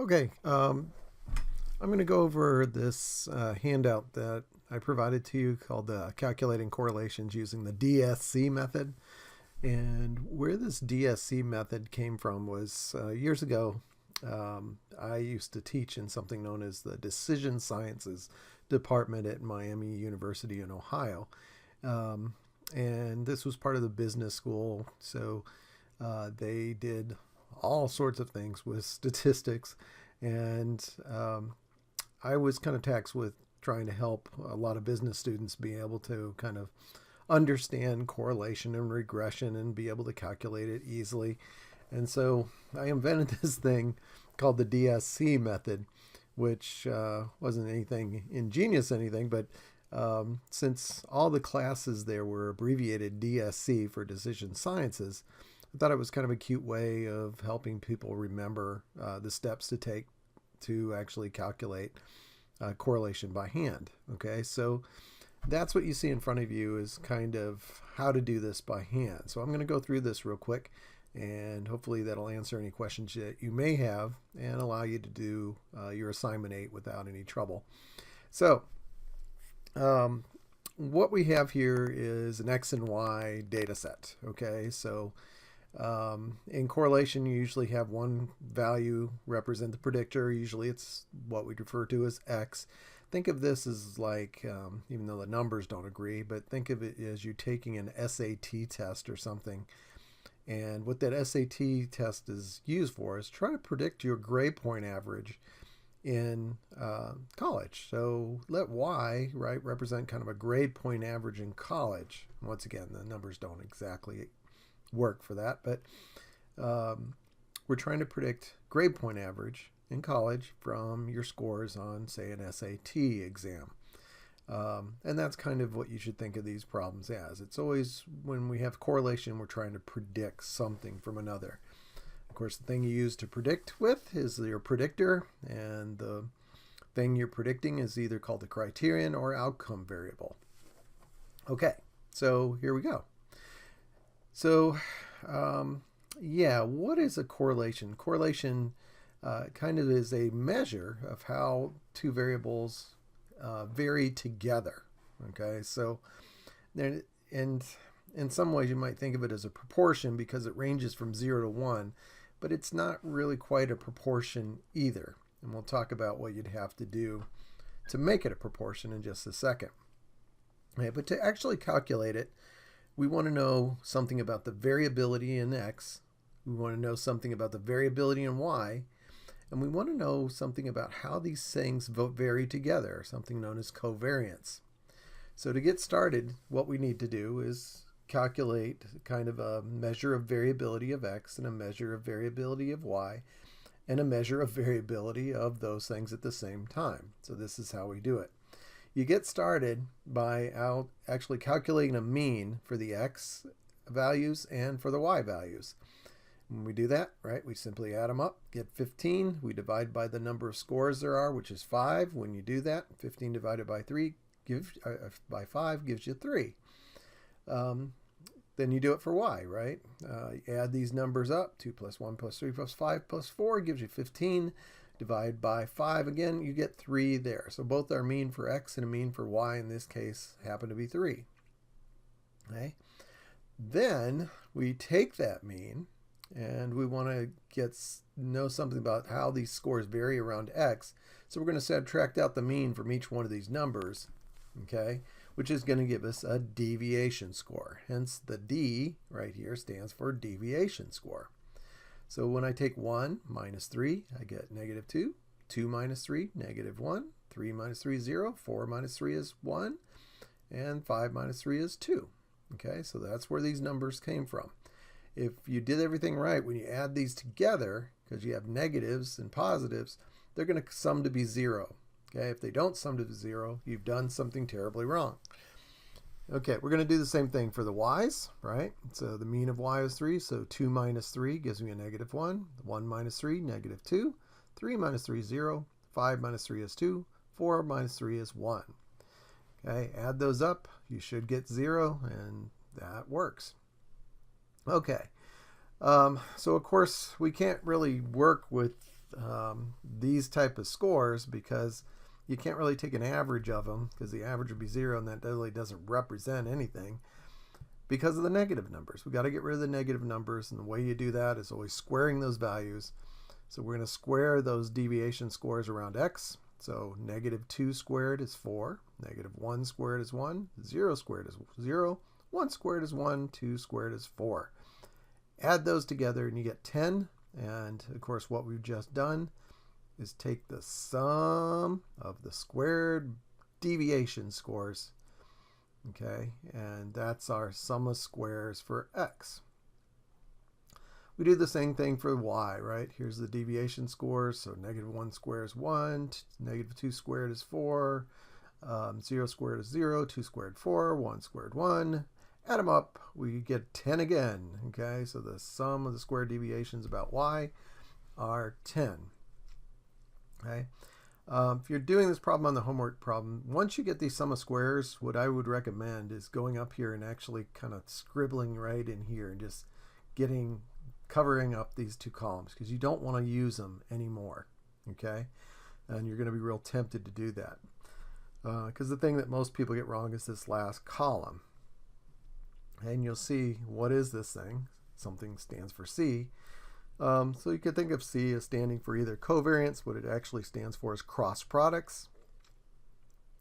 Okay, I'm going to go over this handout that I provided to you called Calculating Correlations Using the DSC Method. And where this DSC method came from was years ago, I used to teach in something known as the Decision Sciences Department at Miami University in Ohio. And this was part of the business school, so they did all sorts of things with statistics. And I was kind of tasked with trying to help a lot of business students be able to kind of understand correlation and regression and be able to calculate it easily. And so I invented this thing called the DSC method, which wasn't anything ingenious, but since all the classes there were abbreviated DSC for decision sciences, I thought it was kind of a cute way of helping people remember the steps to take to actually calculate correlation by hand. Okay, so that's what you see in front of you is kind of how to do this by hand. So I'm going to go through this real quick, and hopefully that'll answer any questions that you may have and allow you to do your assignment 8 without any trouble. So what we have here is an X and Y data set. Okay, so in correlation, you usually have one value represent the predictor. Usually it's what we refer to as X. Think of this as like, even though the numbers don't agree, but think of it as you taking an SAT test or something. And what that SAT test is used for is try to predict your grade point average in college. So let Y, right, represent kind of a grade point average in college. Once again, the numbers don't exactly work for that, but we're trying to predict grade point average in college from your scores on, say, an SAT exam. And that's kind of what you should think of these problems as. It's always, when we have correlation, we're trying to predict something from another. Of course, the thing you use to predict with is your predictor, and the thing you're predicting is either called the criterion or outcome variable. Okay, so here we go. So, what is a correlation? Correlation kind of is a measure of how two variables vary together. Okay, so there, and in some ways you might think of it as a proportion because it ranges from 0 to 1, but it's not really quite a proportion either. And we'll talk about what you'd have to do to make it a proportion in just a second. Okay, but to actually calculate it, we want to know something about the variability in X, we want to know something about the variability in Y, and we want to know something about how these things vary together, something known as covariance. So to get started, what we need to do is calculate kind of a measure of variability of X and a measure of variability of Y and a measure of variability of those things at the same time. So this is how we do it. You get started by actually calculating a mean for the X values and for the Y values. When we do that, right, we simply add them up, get 15. We divide by the number of scores there are, which is 5. When you do that, 15 divided by by 5 gives you 3. Then you do it for Y, right? You add these numbers up, 2 plus 1 plus 3 plus 5 plus 4 gives you 15. Divide by 5 again, you get 3 there. So both our mean for X and a mean for Y in this case happen to be 3. Okay. Then we take that mean and we want to know something about how these scores vary around X. So we're going to subtract out the mean from each one of these numbers, okay, which is going to give us a deviation score. Hence the D right here stands for deviation score. So when I take 1 minus 3, I get negative 2. 2 minus 3, negative 1. 3 minus 3 is 0. 4 minus 3 is 1. And 5 minus 3 is 2. Okay, so that's where these numbers came from. If you did everything right, when you add these together, because you have negatives and positives, they're going to sum to be 0. Okay, if they don't sum to 0, you've done something terribly wrong. Okay, we're going to do the same thing for the Y's, right? So the mean of Y is 3, so 2 minus 3 gives me a negative 1. 1 minus 3, negative 2. 3 minus 3 is 0. 5 minus 3 is 2. 4 minus 3 is 1. Okay, add those up. You should get 0, and that works. Okay, so of course we can't really work with these type of scores because you can't really take an average of them because the average would be 0 and that really doesn't represent anything because of the negative numbers. We got to get rid of the negative numbers, and the way you do that is always squaring those values. So we're going to square those deviation scores around x. So -2 squared is 4, -1 squared is 1, 0 squared is 0, 1 squared is 1, 2 squared is 4. Add those together and you get 10. And of course what we've just done is take the sum of the squared deviation scores. Okay, and that's our sum of squares for x. We do the same thing for y, right? Here's the deviation scores. So -1 squared is 1, -2 squared is 4, 0 squared is 0, 2 squared 4, 1 squared 1. Add them up, we get 10 again. Okay, so the sum of the square deviations about y are 10. Okay, if you're doing this problem on the homework problem, once you get these sum of squares, what I would recommend is going up here and actually kind of scribbling right in here and just covering up these two columns because you don't want to use them anymore. Okay, and you're going to be real tempted to do that because the thing that most people get wrong is this last column. And you'll see, what is this thing? Something stands for C. So you could think of C as standing for either covariance. What it actually stands for is cross products.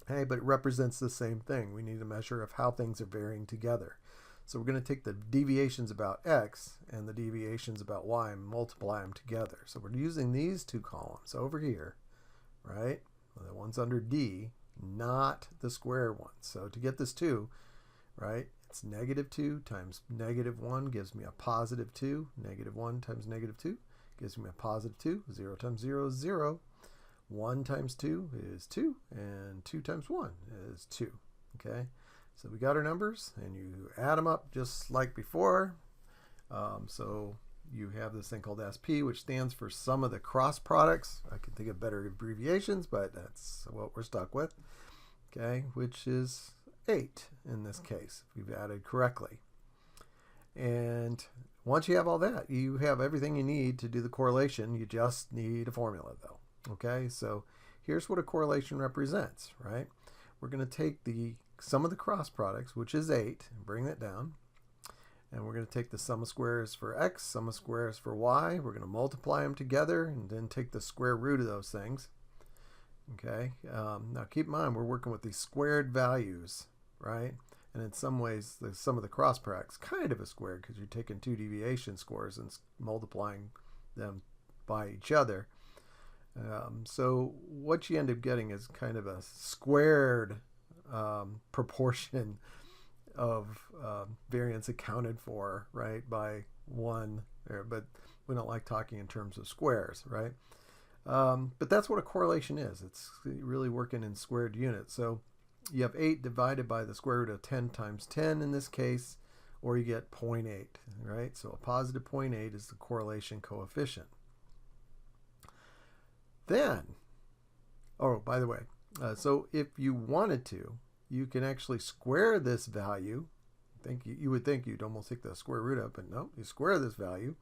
Okay, but it represents the same thing. We need a measure of how things are varying together. So we're going to take the deviations about x and the deviations about y and multiply them together. So we're using these two columns over here, right? The ones under D, not the square ones. So to get this 2, right? It's -2 times -1 gives me a +2. -1 times -2 gives me a +2. 0 times 0 is 0. 1 times 2 is 2. And 2 times 1 is 2. Okay, so we got our numbers, and you add them up just like before. So you have this thing called SP, which stands for sum of the cross products. I can think of better abbreviations, but that's what we're stuck with. Okay, which is 8 in this case, if you've added correctly. And once you have all that, you have everything you need to do the correlation. You just need a formula though. Okay, so here's what a correlation represents, right? We're going to take the sum of the cross products, which is 8, and bring that down. And we're going to take the sum of squares for x, sum of squares for y. We're going to multiply them together and then take the square root of those things. Okay, now keep in mind we're working with these squared values, right? And in some ways the sum of the cross products kind of a square because you're taking two deviation scores and multiplying them by each other. So what you end up getting is kind of a squared proportion of variance accounted for, right, by 1 there, but we don't like talking in terms of squares, right? But that's what a correlation is. It's really working in squared units. So you have 8 divided by the square root of 10 times 10 in this case, or you get 0.8, right? So a positive 0.8 is the correlation coefficient. Then, oh, by the way, so if you wanted to, you can actually square this value. You would think you'd almost take the square root of, but no, you square this value.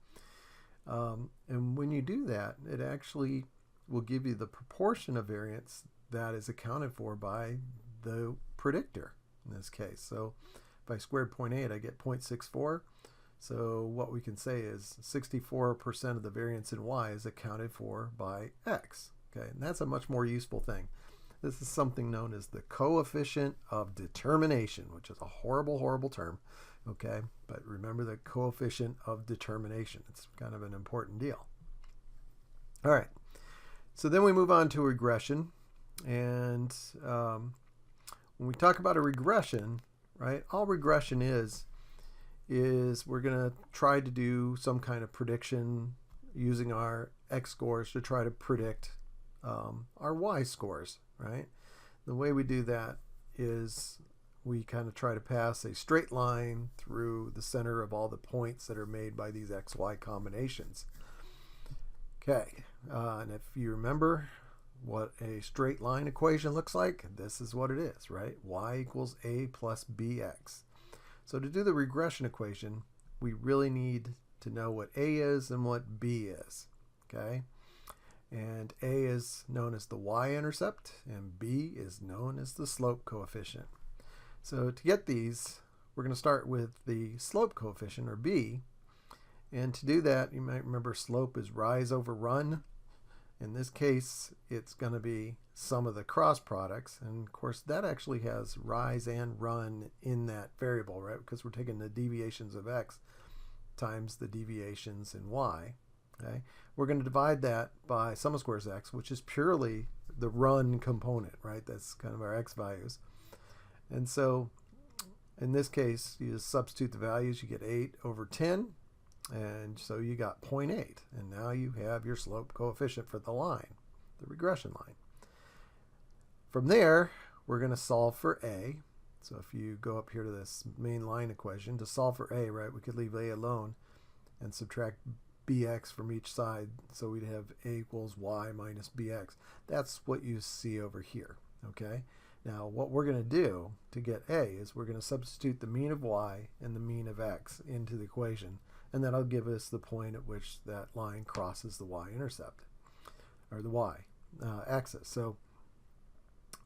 And when you do that, it actually will give you the proportion of variance that is accounted for by the predictor in this case. So if I squared 0.8, I get 0.64. So what we can say is 64% of the variance in y is accounted for by x. Okay, and that's a much more useful thing. This is something known as the coefficient of determination, which is a horrible, horrible term. Okay, but remember the coefficient of determination. It's kind of an important deal. All right, so then we move on to regression. And when we talk about a regression, right, all regression is we're going to try to do some kind of prediction using our x scores to try to predict our y scores, right? The way we do that is we kind of try to pass a straight line through the center of all the points that are made by these xy combinations. Okay, and if you remember what a straight line equation looks like, this is what it is, right? Y equals a plus bx. So to do the regression equation, we really need to know what a is and what b is, okay? And A is known as the y-intercept, and B is known as the slope coefficient. So to get these, we're going to start with the slope coefficient, or B. And to do that, you might remember slope is rise over run. In this case, it's going to be sum of the cross products. And of course, that actually has rise and run in that variable, right? Because we're taking the deviations of x times the deviations in y. Okay? We're going to divide that by sum of squares x, which is purely the run component, right? That's kind of our x values. And so in this case, you just substitute the values. You get 8 over 10. And so you got 0.8. And now you have your slope coefficient for the line, the regression line. From there, we're going to solve for a. So if you go up here to this main line equation, to solve for a, right, we could leave a alone and subtract bx from each side. So we'd have a equals y minus bx. That's what you see over here, okay? Now what we're going to do to get a is we're going to substitute the mean of y and the mean of x into the equation. And that'll give us the point at which that line crosses the y-intercept, or the y-axis. So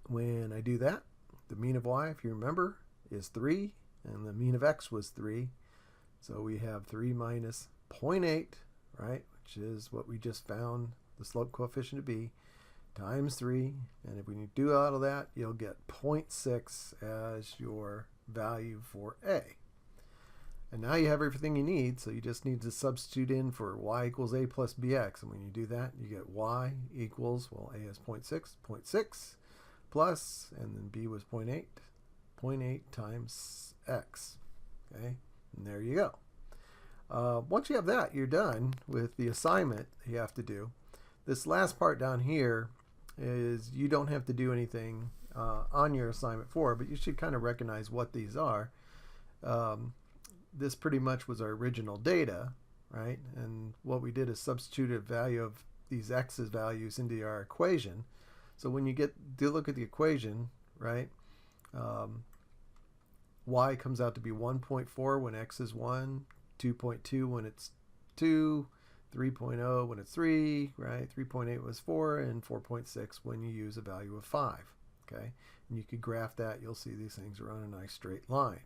when I do that, the mean of y, if you remember, is 3, and the mean of x was 3. So we have 3 minus 0.8, right, which is what we just found the slope coefficient to be, times 3. And if we do all of that, you'll get 0.6 as your value for a. And now you have everything you need, so you just need to substitute in for y equals a plus bx. And when you do that, you get y equals, well, a is 0.6 plus, and then b was 0.8, 0.8 times x. Okay, and there you go. Once you have that, you're done with the assignment you have to do. This last part down here is you don't have to do anything on your assignment 4, but you should kind of recognize what these are. This pretty much was our original data, right? And what we did is substitute a value of these x's values into our equation. So when you do look at the equation, right, y comes out to be 1.4 when x is 1, 2.2 when it's 2, 3.0 when it's 3, right? 3.8 was 4, and 4.6 when you use a value of 5, okay? And you could graph that. You'll see these things are on a nice straight line.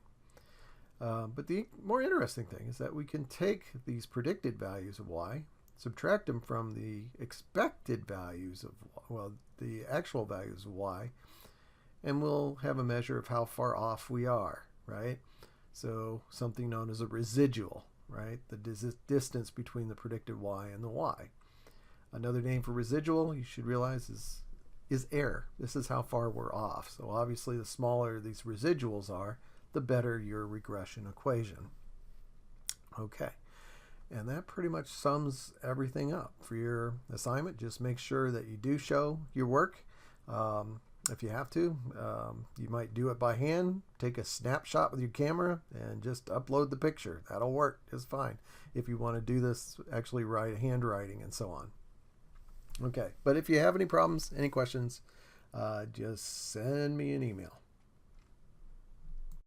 But the more interesting thing is that we can take these predicted values of y, subtract them from the expected values of, well, the actual values of y, and we'll have a measure of how far off we are, right? So something known as a residual, right? The distance between the predicted y and the y. Another name for residual, you should realize, is error. This is how far we're off. So obviously the smaller these residuals are, the better your regression equation. Okay, and that pretty much sums everything up for your assignment. Just make sure that you do show your work. If you have to, you might do it by hand. Take a snapshot with your camera and just upload the picture. That'll work just fine if you want to do this, actually write handwriting and so on. Okay, but if you have any problems, any questions, just send me an email.